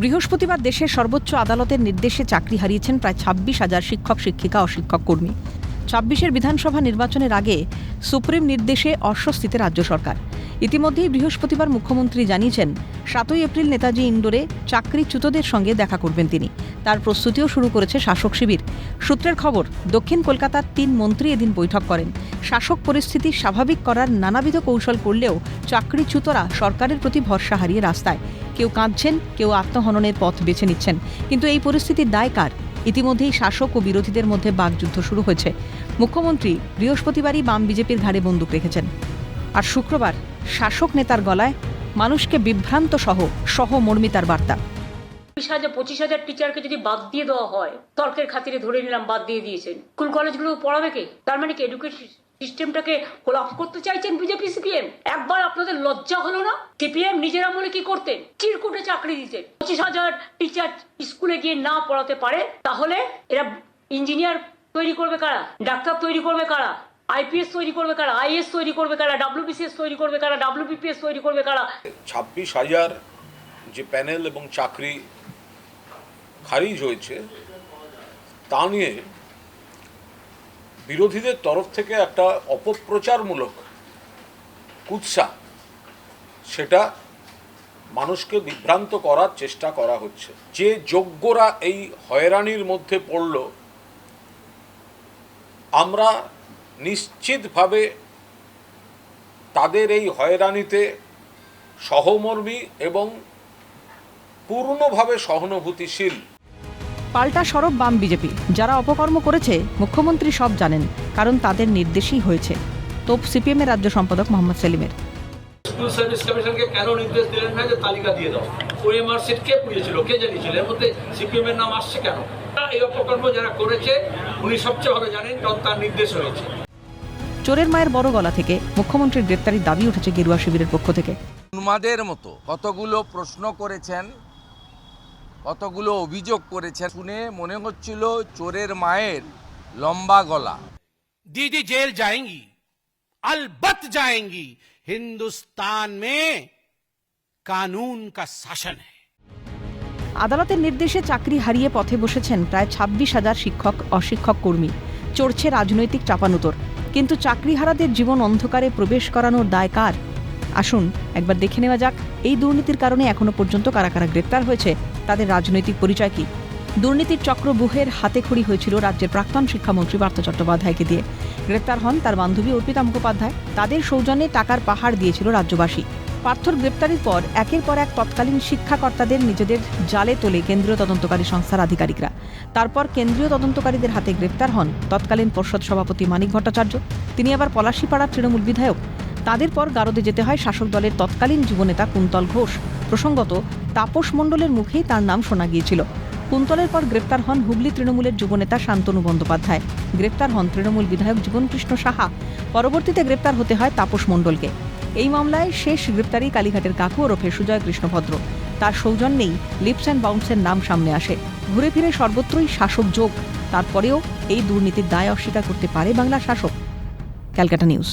বৃহস্পতিবার দেশের সর্বোচ্চ আদালতের নির্দেশে চাকরি হারিয়েছেন প্রায় ২৬,০০০ শিক্ষক শিক্ষিকা ও শিক্ষক কর্মী। ২৬-এর বিধানসভা নির্বাচনের আগে সুপ্রিম নির্দেশে অস্বস্তিতে রাজ্য সরকার। ইতিমধ্যেই বৃহস্পতিবার মুখ্যমন্ত্রী জানিয়েছেন ৭ই এপ্রিল নেতাজি ইন্ডোরে চাকরিচ্যুতদের সঙ্গে দেখা করবেন তিনি। তার প্রস্তুতিও শুরু করেছে শাসক শিবির। সূত্রের খবর, দক্ষিণ কলকাতার ৩ মন্ত্রী এদিন বৈঠক করেন। শাসক পরিস্থিতি স্বাভাবিক করার নানাবিধ কৌশল করলেও চাকরিচ্যুতরা সরকারের প্রতি ভরসা হারিয়ে রাস্তায়। কেউ কাঁদছেন, কেউ আত্মহননের পথ বেছে নিচ্ছেন। কিন্তু এই পরিস্থিতির দায় কার? ইতিমধ্যেই শাসক ও বিরোধীদের মধ্যে বাকযুদ্ধ শুরু হয়েছে। মুখ্যমন্ত্রী বৃহস্পতিবারই বাম বিজেপির ঘাড়ে বন্দুক রেখেছেন। আর শুক্রবার শাসক নেতার গলায় মানুষকে বিভ্রান্ত সহমর্মিতার বার্তা। ২৫,০০০ টিচারকে যদি বাদ দিয়ে দেওয়া হয়, তর্কের খাতিরে ধরে নিলাম বাদ দিয়ে দিয়েছেন, স্কুল কলেজগুলো পড়াবে কে? তার মানে কি এডুকেশন সিস্টেমটাকে কোলাপস করতে চাইছেন বিজেপি সিপিএম? একবার আপনাদের লজ্জা হলো না? সিপিএম নিজের আমলে কি করতেন? চিরকুটে চাকরি দিতেন। ২৫,০০০ টিচার স্কুলে গিয়ে না পড়াতে পারে, তাহলে এরা ইঞ্জিনিয়ার তৈরি করবে কারা? ডাক্তার তৈরি করবে কারা? আইপিএস তৈরি করবে কারা? আইএস তৈরি করবে কারা? ডব্লিউবিসিএস তৈরি করবে কারা? ডব্লিউবিপিএস তৈরি করবে কারা? ২৬,০০০ যে প্যানেল এবং চাকরি খারিজ হয়েছে তা নিয়ে বিরোধীদের তরফ থেকে একটা অপপ্রচারমূলক কুৎসা, সেটা মানুষকে বিভ্রান্ত করার চেষ্টা করা হচ্ছে। যে যোগ্যরা এই হয়রানির মধ্যে পড়ল, আমরা নিশ্চিতভাবে তাদের এই হয়রানিতে সহমর্মী এবং পূর্ণভাবে সহানুভূতিশীল। পাল্টা সরব বাম বিজেপি। যারা অপকর্ম করেছে মুখ্যমন্ত্রী সব জানেন, কারণ তাদের নির্দেশই হয়েছে। তোপ সিপিএমের রাজ্য সম্পাদক মোহাম্মদ সেলিমের। স্কুল সার্ভিস কমিশনকে কেন নির্দেশ দিলেন না যে তালিকা দিয়ে দাও? ওএমআর সিট কে পুড়িয়েছিল, কে জানিয়েছিল? এর মধ্যে সিপিএম এর নাম আসছে কেন? এই অপকর্ম যারা করেছে উনি সবচেয়ে ভালো জানেন, কারণ তার নির্দেশ হয়েছে। চোরের মায়ের বড় গলা থেকে মুখ্যমন্ত্রীর গ্রেপ্তারির দাবি উঠেছে গেরুয়া শিবিরের পক্ষ থেকে। উন্মাদের মতো কতগুলো প্রশ্ন করেছেন, কতগুলো অভিযোগ করেছেন, শুনে মনে হচ্ছিল চোরের মায়ের লম্বা গলা। दीदी जेल जाएंगी, अलबत्त जाएंगी। हिंदुस्तान में कानून का शासन है। আদালতের নির্দেশে চাকরি হারিয়ে পথে বসেছেন প্রায় ২৬,০০০ শিক্ষক অশিক্ষক কর্মী। চড়ছে রাজনৈতিক চাপানুতর। কিন্তু চাকরিহারাদের জীবন অন্ধকারে প্রবেশ করানোর দায় কার? আসুন একবার দেখে নেওয়া যাক এই দুর্নীতির কারণে এখনো পর্যন্ত কারা কারা গ্রেপ্তার হয়েছে, তাদের রাজনৈতিক পরিচয় কি। দুর্নীতির চক্রবুহের হাতেখড়ি হয়েছিল রাজ্যের প্রাক্তন শিক্ষামন্ত্রী পার্থ চট্টোপাধ্যায়কে দিয়ে। গ্রেপ্তার হন তার বান্ধবী অর্পিতা মুখোপাধ্যায়। তাদের সৌজন্যে টাকার পাহাড় দিয়েছিল রাজ্যবাসী। পার্থর গ্রেপ্তারির পর একের পর এক তৎকালীন শিক্ষাকর্তাদের নিজেদের জালে তোলে কেন্দ্রীয় তদন্তকারী সংস্থার আধিকারিকরা। তারপর কেন্দ্রীয় তদন্তকারীদের হাতে গ্রেপ্তার হন তৎকালীন পর্ষদ সভাপতি মানিক ভট্টাচার্য। তিনি আবার পলাশীপাড়ার তৃণমূল বিধায়ক। তাদের পর গারদে যেতে হয় শাসক দলের তৎকালীন যুবনেতা কুন্তল ঘোষ। প্রসঙ্গত, তাপস মণ্ডলের মুখেই তার নাম শোনা গিয়েছিল। কুন্তলের পর গ্রেপ্তার হন হুগলি তৃণমূলের যুবনেতা শান্তনু বন্দ্যোপাধ্যায়। গ্রেপ্তার হন তৃণমূল বিধায়ক জীবনকৃষ্ণ সাহা। পরবর্তীতে গ্রেপ্তার হতে হয় তাপস মণ্ডলকে। এই মামলায় শেষ গ্রেপ্তারি কালীঘাটের কাকু ওরফে সুজয় কৃষ্ণভদ্র। তার সৌজন্যেই লিপস অ্যান্ড বাউন্সের নাম সামনে আসে। ঘুরে ফিরে সর্বত্রই শাসক যোগ। তারপরেও এই দুর্নীতির দায় অস্বীকার করতে পারে বাংলার শাসক? ক্যালকাটা নিউজ।